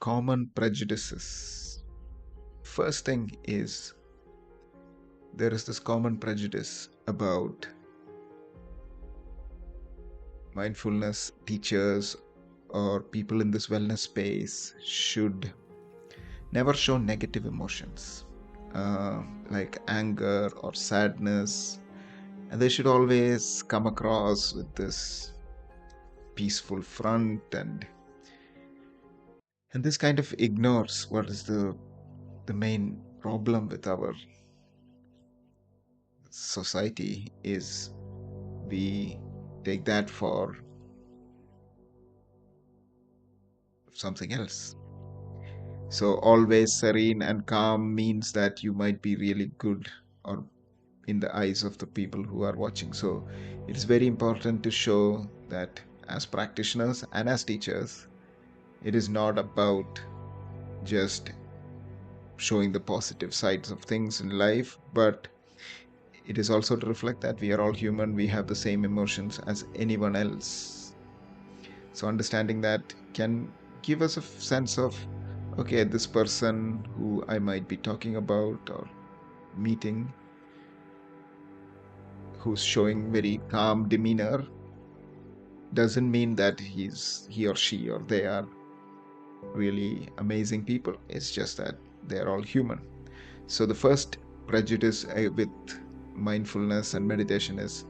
common prejudices. First thing is, there is this common prejudice about mindfulness teachers or people in this wellness space should never show negative emotions like anger or sadness, and they should always come across with this peaceful front, and this kind of ignores what is the main problem with our society is we take that for something else. So always serene and calm means that you might be really good or in the eyes of the people who are watching. So it is very important to show that as practitioners and as teachers, it is not about just showing the positive sides of things in life, but it is also to reflect that we are all human, we have the same emotions as anyone else. So understanding that can give us a sense of, okay, this person who I might be talking about or meeting, who's showing very calm demeanor, doesn't mean that he or she or they are really amazing people. It's just that they're all human. So the first prejudice with mindfulness and meditation is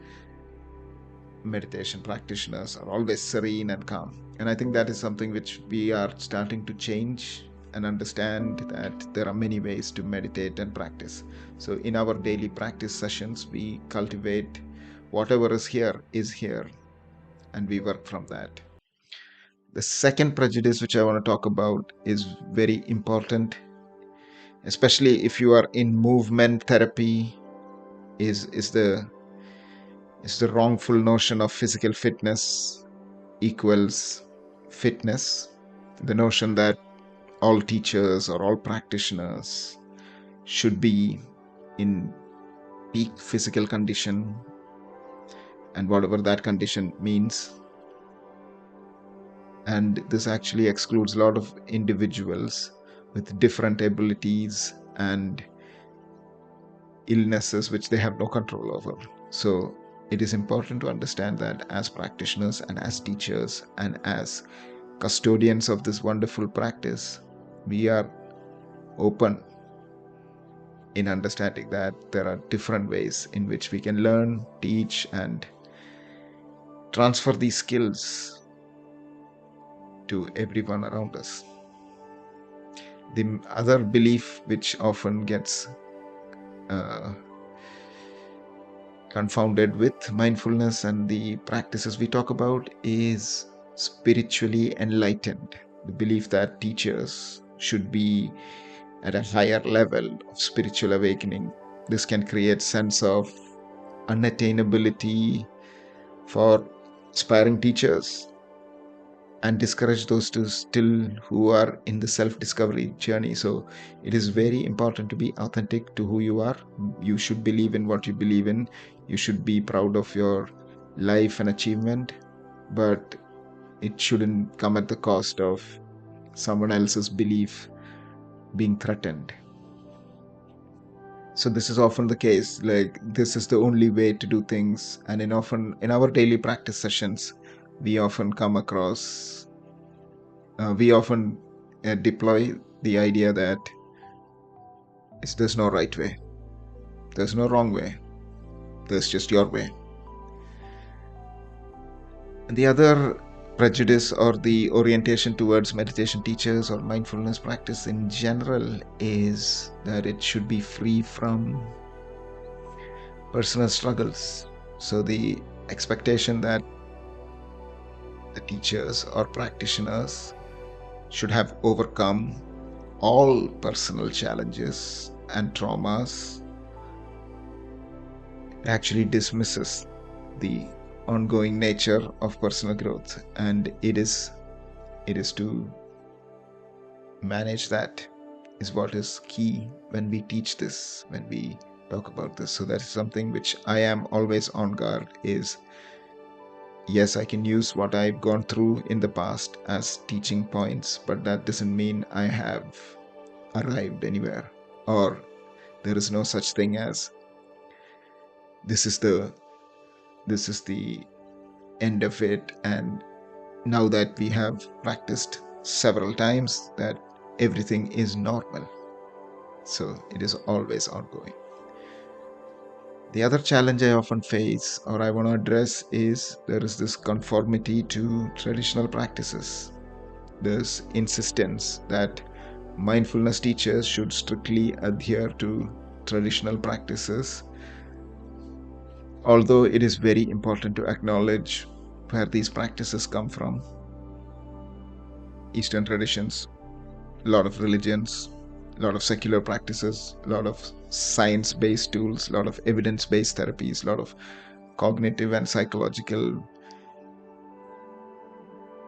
meditation practitioners are always serene and calm. And I think that is something which we are starting to change and understand that there are many ways to meditate and practice. So in our daily practice sessions, we cultivate whatever is here, and we work from that. The second prejudice which I want to talk about is very important, especially if you are in movement therapy, is the wrongful notion of physical fitness equals fitness. The notion that all teachers or all practitioners should be in peak physical condition, and whatever that condition means. And this actually excludes a lot of individuals with different abilities and illnesses which they have no control over. So it is important to understand that as practitioners and as teachers and as custodians of this wonderful practice, we are open in understanding that there are different ways in which we can learn, teach, and transfer these skills to everyone around us. The other belief which often gets confounded with mindfulness and the practices we talk about is spiritually enlightened. The belief that teachers should be at a higher level of spiritual awakening. This can create sense of unattainability for aspiring teachers and discourage those who are in the self-discovery journey. So it is very important to be authentic to who you are. You should believe in what you believe in. You should be proud of your life and achievement, but it shouldn't come at the cost of someone else's belief being threatened. So this is often the case, like this is the only way to do things. And in our daily practice sessions, we often come across deploy the idea that there's no right way, there's no wrong way, there's just your way. And the other prejudice or the orientation towards meditation teachers or mindfulness practice in general is that it should be free from personal struggles. So the expectation that the teachers or practitioners should have overcome all personal challenges and traumas actually dismisses the ongoing nature of personal growth, and it is to manage that is what is key when we teach this, when we talk about this. So that is something which I am always on guard, is Yes, I can use what I've gone through in the past as teaching points, but that doesn't mean I have arrived anywhere, or there is no such thing as this is the this is the end of it. And now that we have practiced several times, that everything is normal. So it is always ongoing. The other challenge I often face or I want to address is there is this conformity to traditional practices. There's insistence that mindfulness teachers should strictly adhere to traditional practices, although it is very important to acknowledge where these practices come from. Eastern traditions, a lot of religions, a lot of secular practices, a lot of science based tools, a lot of evidence based therapies, a lot of cognitive and psychological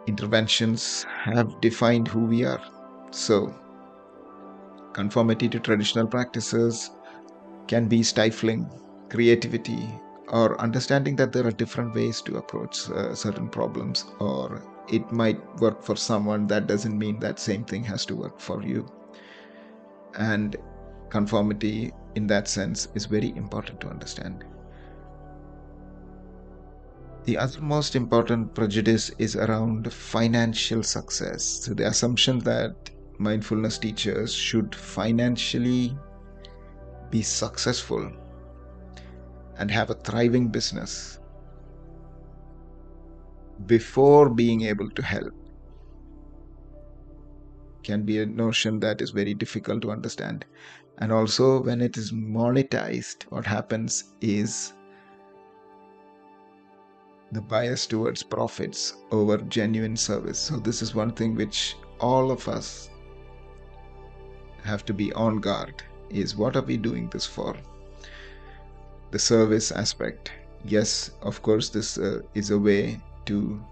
interventions have defined who we are. So, conformity to traditional practices can be stifling creativity or understanding that there are different ways to approach certain problems, or it might work for someone. That doesn't mean that same thing has to work for you. And conformity in that sense is very important to understand. The other most important prejudice is around financial success. So the assumption that mindfulness teachers should financially be successful and have a thriving business before being able to help can be a notion that is very difficult to understand. And also, when it is monetized, what happens is the bias towards profits over genuine service. So, this is one thing which all of us have to be on guard, is what are we doing this for? The service aspect. Yes, of course, this is a way to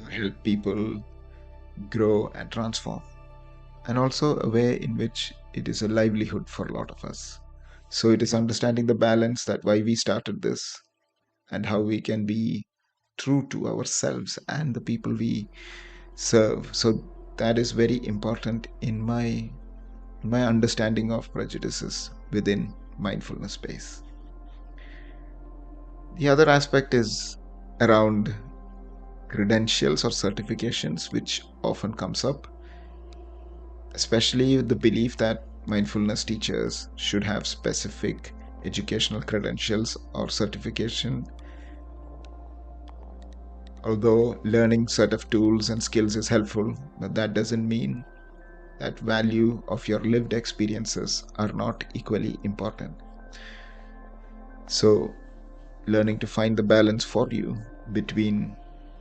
help people grow and transform, and also a way in which it is a livelihood for a lot of us. So it is understanding the balance, that why we started this and how we can be true to ourselves and the people we serve. So that is very important in my understanding of prejudices within mindfulness space. The other aspect is around credentials or certifications, which often comes up, especially the belief that mindfulness teachers should have specific educational credentials or certification. Although learning set of tools and skills is helpful, but that doesn't mean that value of your lived experiences are not equally important. So learning to find the balance for you between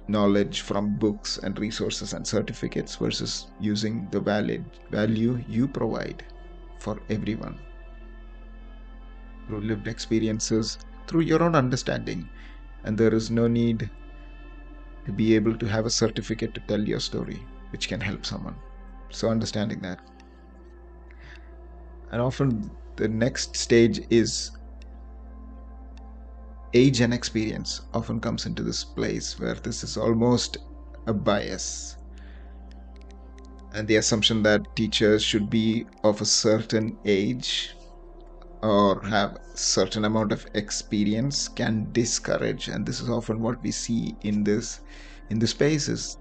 knowledge from books and resources and certificates versus using the valid value you provide for everyone through lived experiences, through your own understanding. And there is no need to be able to have a certificate to tell your story, which can help someone. So, understanding that. And often the next stage is age and experience, often comes into this place where this is almost a bias, and the assumption that teachers should be of a certain age or have certain amount of experience can discourage. And this is often what we see in the spaces.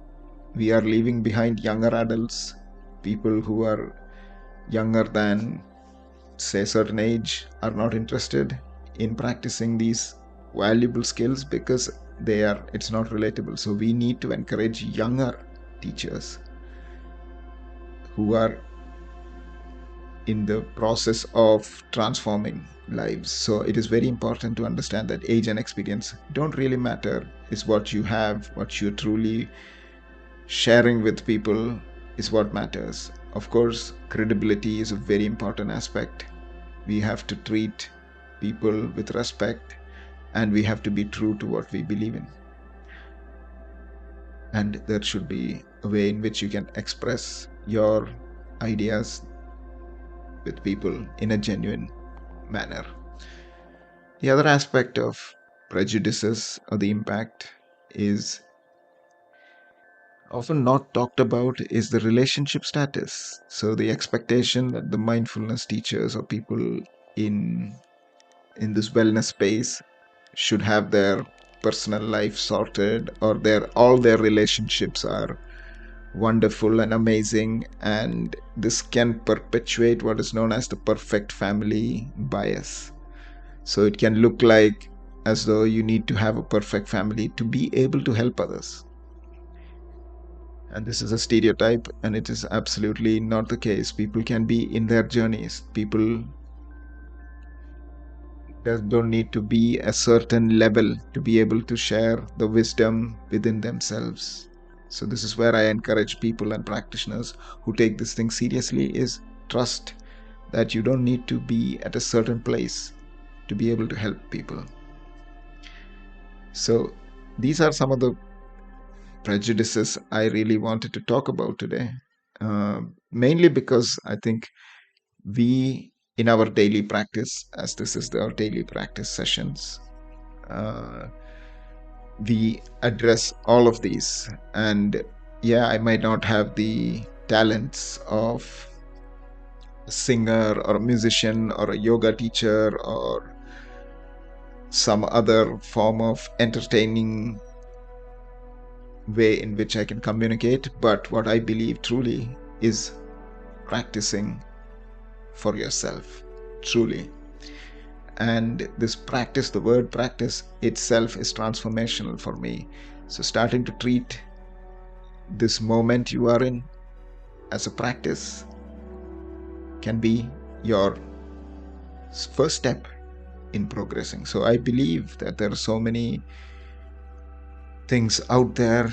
We are leaving behind younger adults, people who are younger than, say, a certain age, are not interested in practicing these valuable skills because it's not relatable. So we need to encourage younger teachers who are in the process of transforming lives. So it is very important to understand that age and experience don't really matter. It's what you have, what you're truly sharing with people is what matters. Of course, credibility is a very important aspect. We have to treat people with respect, and we have to be true to what we believe in. And there should be a way in which you can express your ideas with people in a genuine manner. The other aspect of prejudices or the impact is often not talked about is the relationship status. So the expectation that the mindfulness teachers or people in in this wellness space should have their personal life sorted, or their relationships are wonderful and amazing, and this can perpetuate what is known as the perfect family bias. So it can look like as though you need to have a perfect family to be able to help others. And this is a stereotype, and it is absolutely not the case. People can be in their journeys. People don't need to be a certain level to be able to share the wisdom within themselves. So this is where I encourage people and practitioners who take this thing seriously is trust that you don't need to be at a certain place to be able to help people. So these are some of the prejudices I really wanted to talk about today. Mainly because I think we, in our daily practice, as this is our daily practice sessions, uh, we address all of these. And yeah, I might not have the talents of a singer or a musician or a yoga teacher or some other form of entertaining way in which I can communicate. But what I believe truly is practicing for yourself, truly. And this practice, the word practice itself, is transformational for me. So starting to treat this moment you are in as a practice can be your first step in progressing. So I believe that there are so many things out there.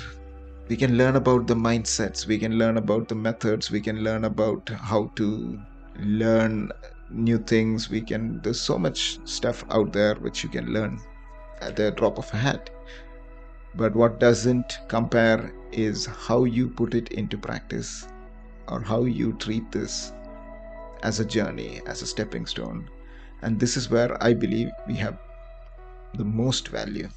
We can learn about the mindsets, we can learn about the methods, we can learn about how to learn new things. There's so much stuff out there which you can learn at the drop of a hat. But what doesn't compare is how you put it into practice, or how you treat this as a journey, as a stepping stone. And this is where I believe we have the most value.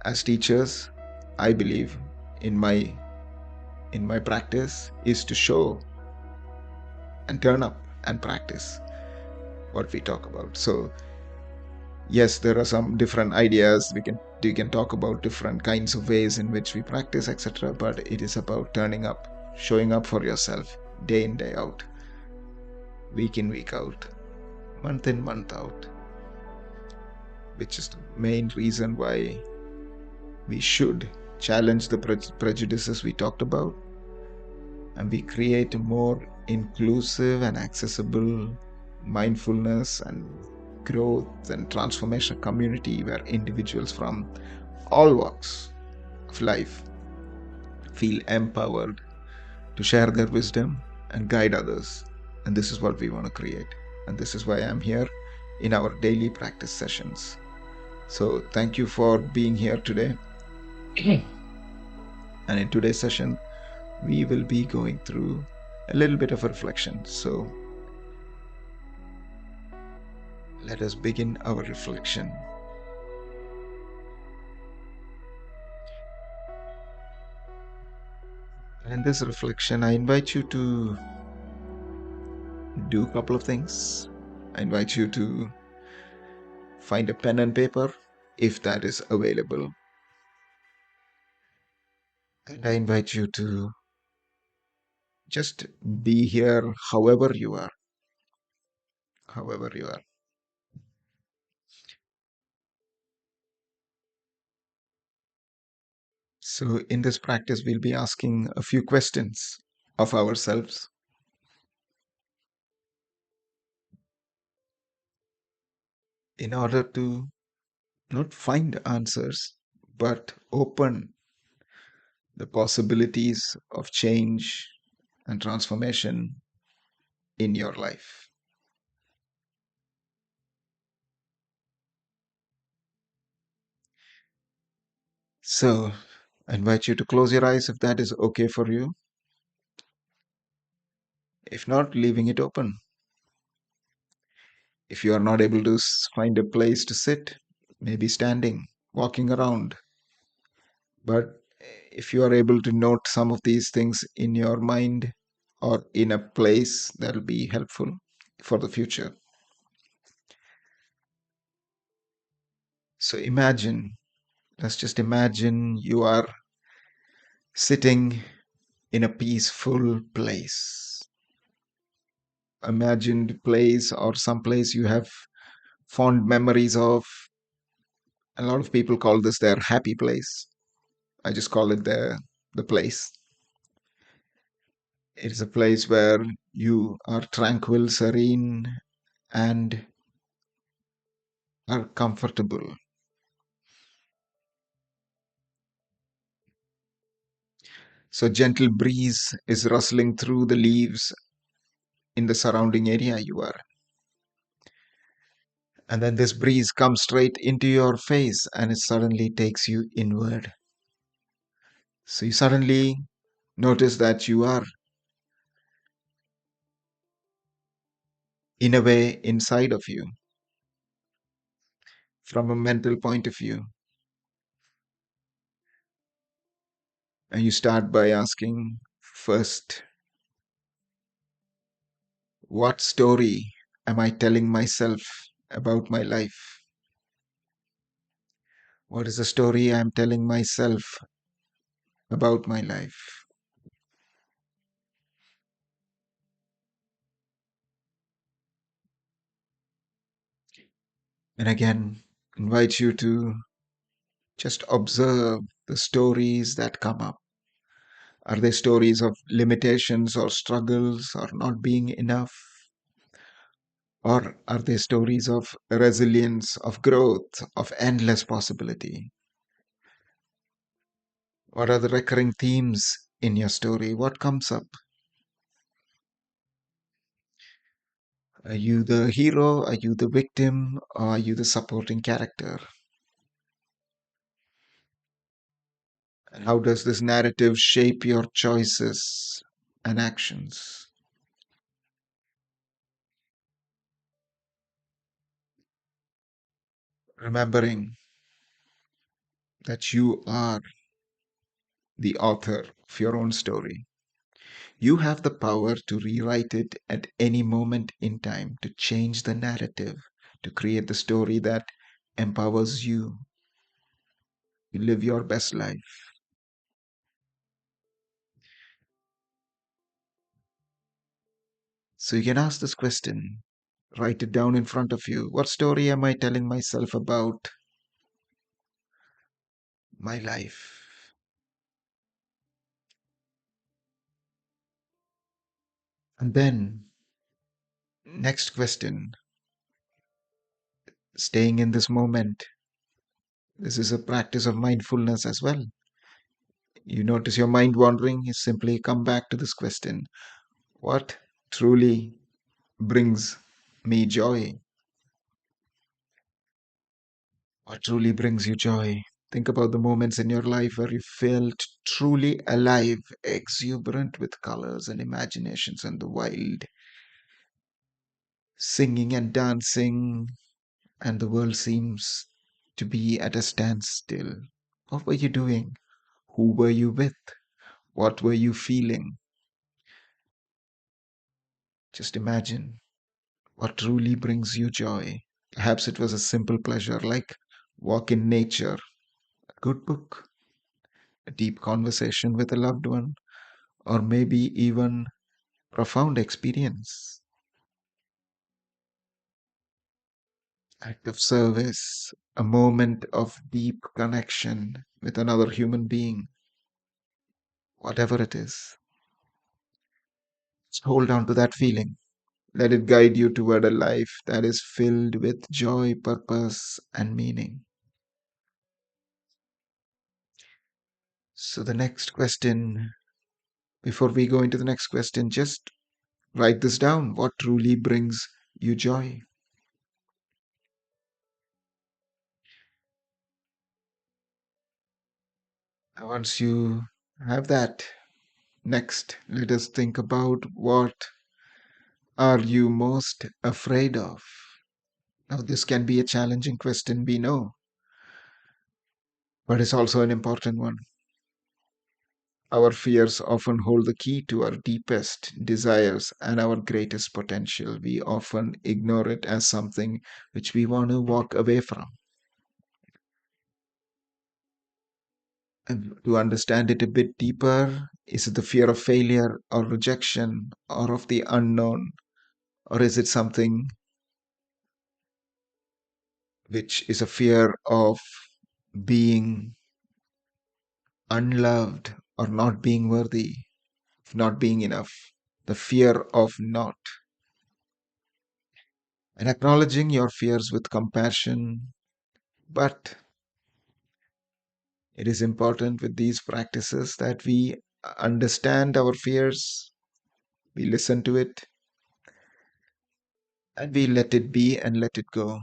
As teachers, I believe in my practice is to show and turn up and practice what we talk about. So yes, there are some different ideas. We can talk about different kinds of ways in which we practice, etc. But it is about turning up, showing up for yourself, day in, day out, week in, week out, month in, month out, which is the main reason why we should challenge the prejudices we talked about, and we create a more inclusive and accessible mindfulness and growth and transformation community where individuals from all walks of life feel empowered to share their wisdom and guide others. And this is what we want to create. And this is why I'm here in our daily practice sessions. So thank you for being here today. And in today's session, we will be going through a little bit of a reflection. So let us begin our reflection. And in this reflection, I invite you to do a couple of things. I invite you to find a pen and paper if that is available. And I invite you to just be here however you are. However you are. So in this practice, we'll be asking a few questions of ourselves in order to not find answers, but open the possibilities of change and transformation in your life. So I invite you to close your eyes if that is okay for you. If not, leaving it open. If you are not able to find a place to sit, maybe standing, walking around. But if you are able to note some of these things in your mind or in a place, that'll be helpful for the future. So imagine, let's just imagine you are sitting in a peaceful place. Imagined place or some place you have fond memories of. A lot of people call this their happy place. I just call it the place. It is a place where you are tranquil, serene, and are comfortable. So gentle breeze is rustling through the leaves in the surrounding area you are. And then this breeze comes straight into your face and it suddenly takes you inward. So you suddenly notice that you are, in a way, inside of you from a mental point of view. And you start by asking first, what story am I telling myself about my life? What is the story I'm telling myself about my life? And again, invite you to just observe the stories that come up. Are they stories of limitations or struggles or not being enough? Or are they stories of resilience, of growth, of endless possibility? What are the recurring themes in your story? What comes up? Are you the hero? Are you the victim? Or are you the supporting character? And how does this narrative shape your choices and actions? Remembering that you are the author of your own story. You have the power to rewrite it at any moment in time, to change the narrative, to create the story that empowers you to live your best life. So you can ask this question, write it down in front of you. What story am I telling myself about my life? And then, next question, staying in this moment. This is a practice of mindfulness as well. You notice your mind wandering, you simply come back to this question. What truly brings me joy? What truly brings you joy? Think about the moments in your life where you felt truly alive, exuberant with colors and imaginations and the wild, singing and dancing, and the world seems to be at a standstill. What were you doing? Who were you with? What were you feeling? Just imagine what truly brings you joy. Perhaps it was a simple pleasure like walk in nature, a good book, a deep conversation with a loved one, or maybe even profound experience, act of service, a moment of deep connection with another human being, whatever it is. Just hold on to that feeling. Let it guide you toward a life that is filled with joy, purpose, and meaning. So, the next question, before we go into the next question, just write this down. What truly brings you joy? And once you have that, next, let us think about what are you most afraid of? Now, this can be a challenging question, we know. but it's also an important one. Our fears often hold the key to our deepest desires and our greatest potential. We often ignore it as something which we want to walk away from. And to understand it a bit deeper, is it the fear of failure or rejection or of the unknown? Or is it something which is a fear of being unloved or not being worthy, not being enough? The fear of not. And acknowledging your fears with compassion. But it is important with these practices that we understand our fears, we listen to it, and we let it be and let it go.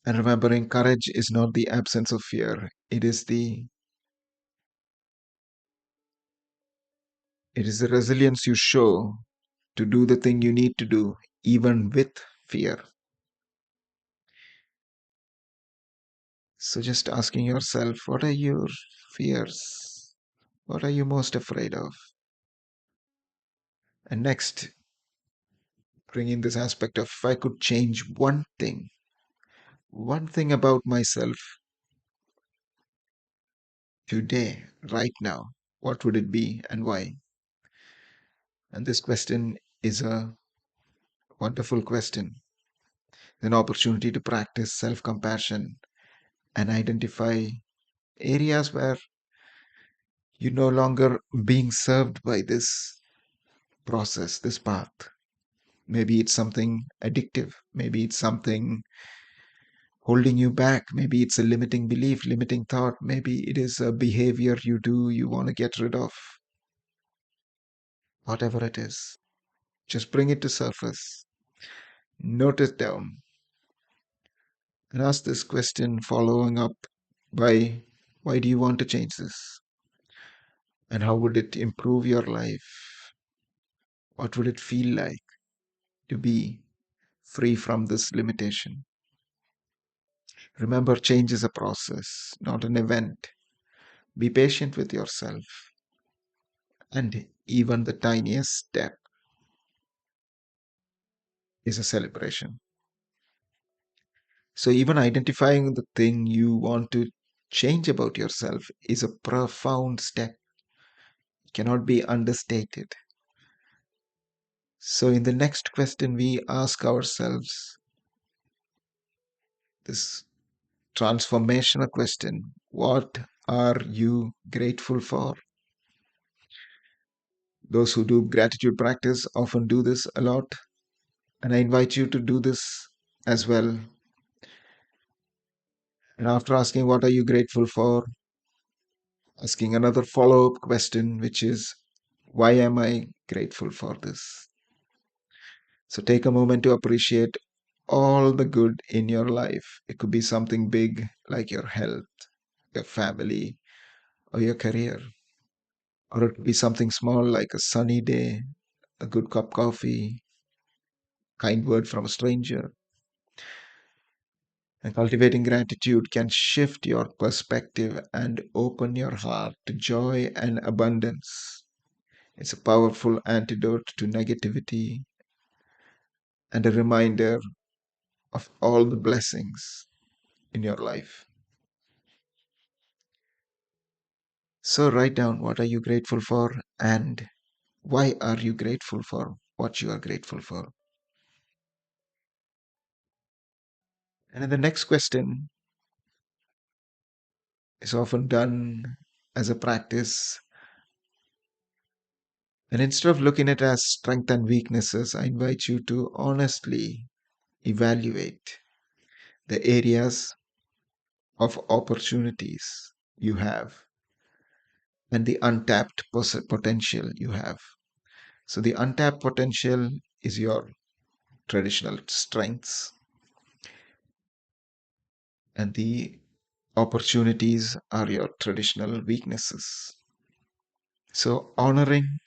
And remembering courage is not the absence of fear, it is the resilience you show to do the thing you need to do, even with fear. So just asking yourself, what are your fears? What are you most afraid of? And next, bring in this aspect of if I could change one thing about myself today, right now, what would it be and why? And this question is a wonderful question, an opportunity to practice self compassion and identify areas where you're no longer being served by this process, this path. Maybe it's something addictive, maybe it's something holding you back, maybe it's a limiting belief, limiting thought, maybe it is a behavior you do you want to get rid of. Whatever it is, just bring it to surface, note it down, and ask this question following up by why do you want to change this? And how would it improve your life? What would it feel like to be free from this limitation? Remember, change is a process, not an event. Be patient with yourself, and even the tiniest step is a celebration. So, even identifying the thing you want to change about yourself is a profound step, it cannot be understated. So, in the next question, we ask ourselves this transformational question: what are you grateful for? Those who do gratitude practice often do this a lot, and I invite you to do this as well. And after asking, what are you grateful for? Asking another follow up question, which is, why am I grateful for this? So take a moment to appreciate all the good in your life. It could be something big like your health, your family, or your career. Or it could be something small like a sunny day, a good cup of coffee, kind word from a stranger. And cultivating gratitude can shift your perspective and open your heart to joy and abundance. It's a powerful antidote to negativity and a reminder of all the blessings in your life. So write down what are you grateful for and why are you grateful for what you are grateful for. And then the next question is often done as a practice. And instead of looking at it as strength and weaknesses, I invite you to honestly evaluate the areas of opportunities you have and the untapped potential you have. So, the untapped potential is your traditional strengths, and the opportunities are your traditional weaknesses. So, honoring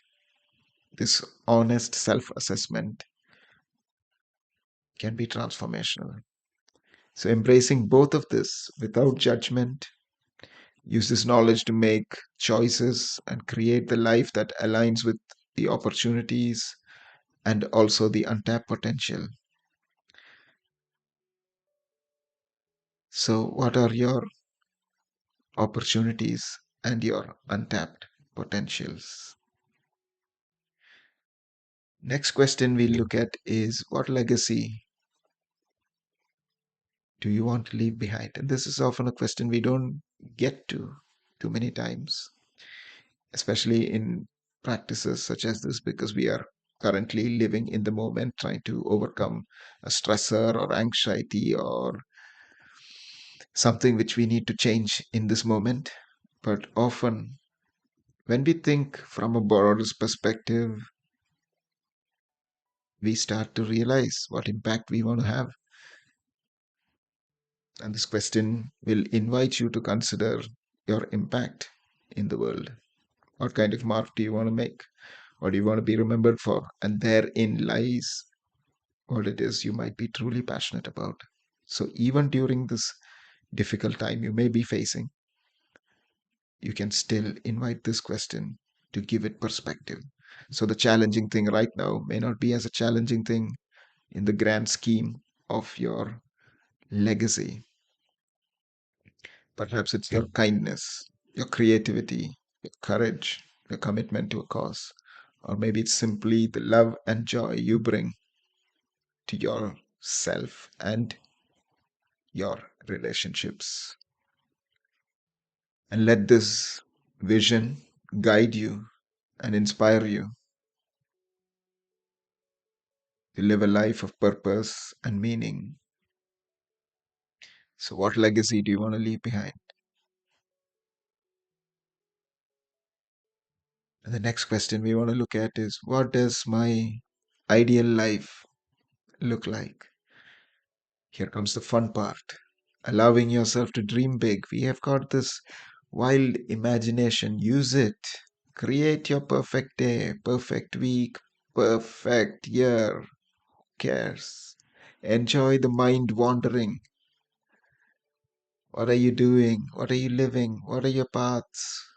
this honest self assessment can be transformational. So, embracing both of this without judgment, use this knowledge to make choices and create the life that aligns with the opportunities and also the untapped potential. So, what are your opportunities and your untapped potentials? Next question we look at is, what legacy do you want to leave behind? And this is often a question we don't get to too many times, especially in practices such as this, because we are currently living in the moment, trying to overcome a stressor or anxiety or something which we need to change in this moment. But often, when we think from a broader perspective, we start to realize what impact we want to have. And this question will invite you to consider your impact in the world. What kind of mark do you want to make? What do you want to be remembered for? And therein lies what it is you might be truly passionate about. So, even during this difficult time you may be facing, you can still invite this question to give it perspective. So, the challenging thing right now may not be as a challenging thing in the grand scheme of your legacy. Perhaps it's your kindness, your creativity, your courage, your commitment to a cause. Or maybe it's simply the love and joy you bring to yourself and your relationships. And let this vision guide you and inspire you to live a life of purpose and meaning. So, what legacy do you want to leave behind? And the next question we want to look at is, what does my ideal life look like? Here comes the fun part, allowing yourself to dream big. We have got this wild imagination. Use it. Create your perfect day, perfect week, perfect year. Who cares? Enjoy the mind wandering. What are you doing? What are you living? What are your paths?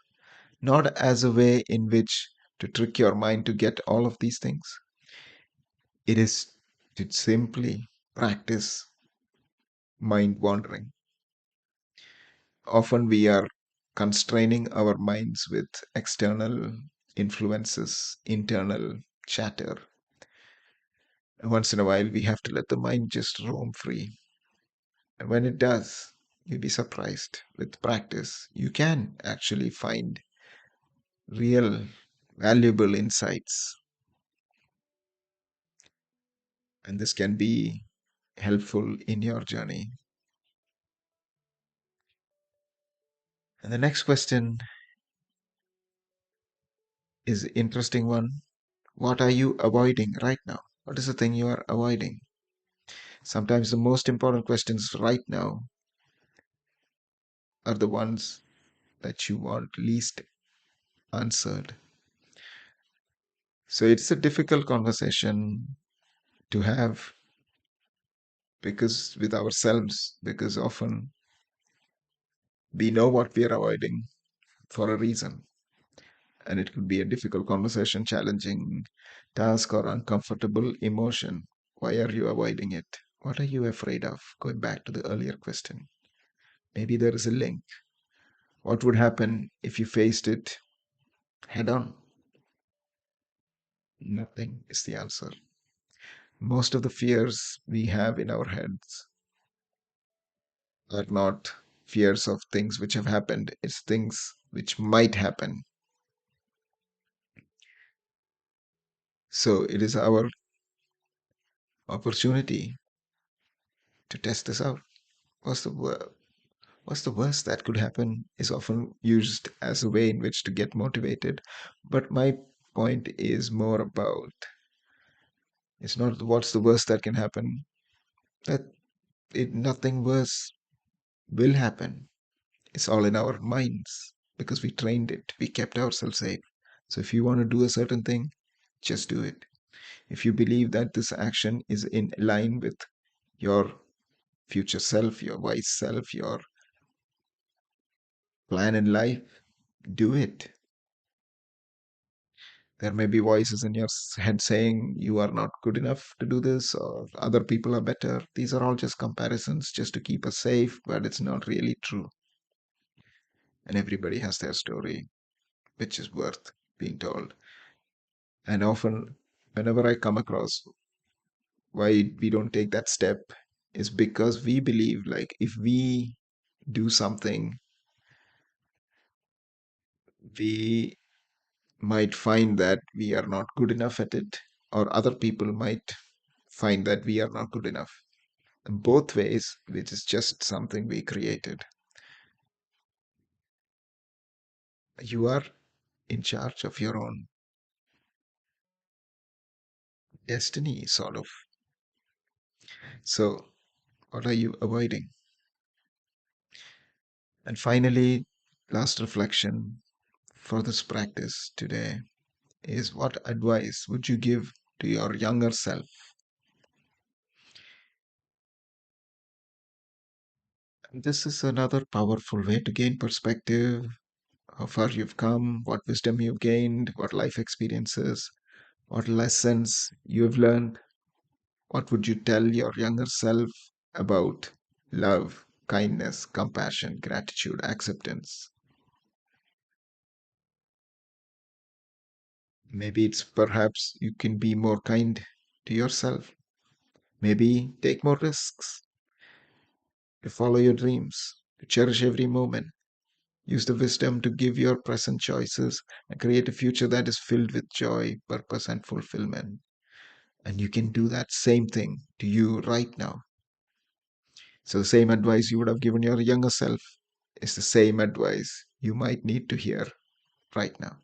Not as a way in which to trick your mind to get all of these things. It is to simply practice mind wandering. Often we are constraining our minds with external influences, internal chatter. Once in a while, we have to let the mind just roam free. And when it does, you'll be surprised. With practice, you can actually find real, valuable insights. And this can be helpful in your journey. And the next question is an interesting one. What are you avoiding right now? What is the thing you are avoiding? Sometimes the most important questions right now are the ones that you want least answered. So it's a difficult conversation to have because with ourselves, because often we know what we are avoiding for a reason. And it could be a difficult conversation, challenging task, or uncomfortable emotion. Why are you avoiding it? What are you afraid of? Going back to the earlier question. Maybe there is a link. What would happen if you faced it head on? Nothing is the answer. Most of the fears we have in our heads are not fears of things which have happened, it's things which might happen. So it is our opportunity to test this out. What's the what's the worst that could happen is often used as a way in which to get motivated. But my point is more about, it's not what's the worst that can happen. That nothing worse will happen. It's all in our minds because we trained it. We kept ourselves safe. So if you want to do a certain thing, just do it. If you believe that this action is in line with your future self, your wise self, your plan in life, do it. There may be voices in your head saying you are not good enough to do this or other people are better. These are all just comparisons just to keep us safe, but it's not really true. And everybody has their story, which is worth being told. And often, whenever I come across why we don't take that step, is because we believe like if we do something, we might find that we are not good enough at it, or other people might find that we are not good enough. Both ways, which is just something we created. You are in charge of your own destiny, sort of. So, what are you avoiding? And finally, last reflection for this practice today is what advice would you give to your younger self? This is another powerful way to gain perspective, how far you've come, what wisdom you've gained, what life experiences, what lessons you've learned. What would you tell your younger self about love, kindness, compassion, gratitude, acceptance? Maybe it's perhaps you can be more kind to yourself. Maybe take more risks, to follow your dreams, to cherish every moment. Use the wisdom to give your present choices and create a future that is filled with joy, purpose, and fulfillment. And you can do that same thing to you right now. So, the same advice you would have given your younger self is the same advice you might need to hear right now.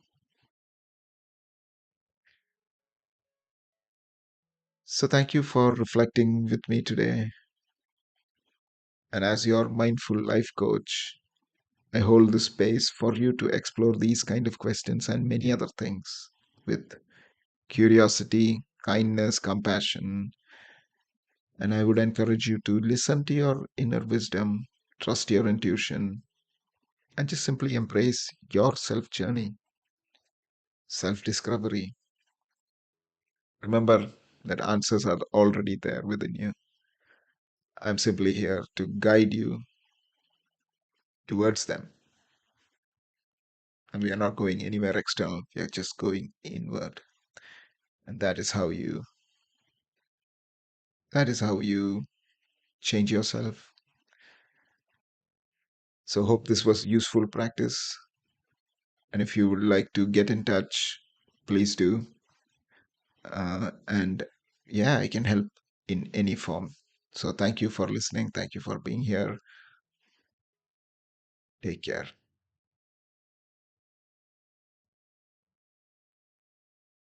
So, thank you for reflecting with me today. And as your mindful life coach, I hold the space for you to explore these kind of questions and many other things with curiosity, kindness, compassion. And I would encourage you to listen to your inner wisdom, trust your intuition, and just simply embrace your self journey, self discovery. Remember that answers are already there within you. I'm simply here to guide you towards them. And we are not going anywhere external, we are just going inward. And that is how you change yourself. So hope this was useful practice. And if you would like to get in touch, please do. And yeah, I can help in any form. So thank you for listening. Thank you for being here. Take care.